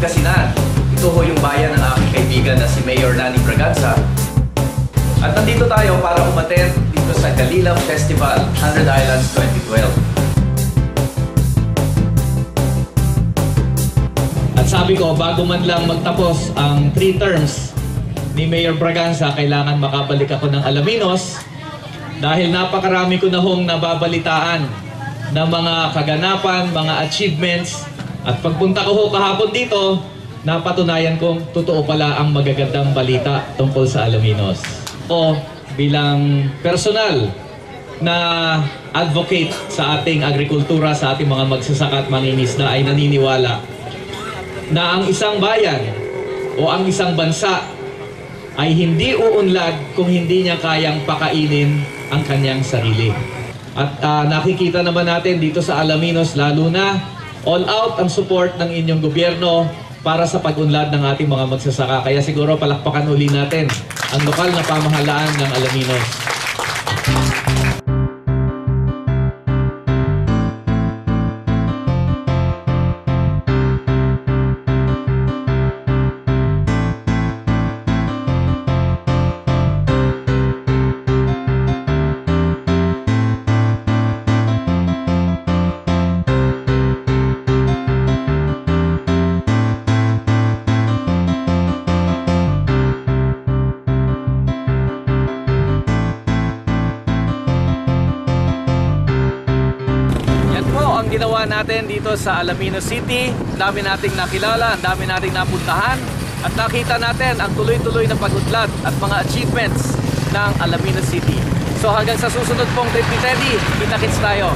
Pangasinan. Ito ho yung bayan ng aking kaibigan na si Mayor Nani Braganza. At nandito tayo para umattend dito sa Galilam Festival 100 Islands 2012. At sabi ko, bago man lang magtapos ang 3 terms ni Mayor Braganza, kailangan makabalik ako ng Alaminos dahil napakarami ko na hong nababalitaan ng mga kaganapan, mga achievements. At pagpunta ko ho kahapon dito, napatunayan kong totoo pala ang magagandang balita tungkol sa Alaminos. O bilang personal na advocate sa ating agrikultura, sa ating mga magsasaka at mangingisda ay naniniwala na ang isang bayan o ang isang bansa ay hindi uunlad kung hindi niya kayang pakainin ang kanyang sarili. At nakikita naman natin dito sa Alaminos, lalo na all out ang support ng inyong gobyerno para sa pag-unlad ng ating mga magsasaka. Kaya siguro palakpakan uli natin ang lokal na pamahalaan ng Alaminos. Ang ginawa natin dito sa Alaminos City, ang dami nating nakilala, ang dami nating napuntahan at nakita natin ang tuloy-tuloy na pag-unlad at mga achievements ng Alaminos City. So hanggang sa susunod pong trip ni Teddy, kita-kits tayo!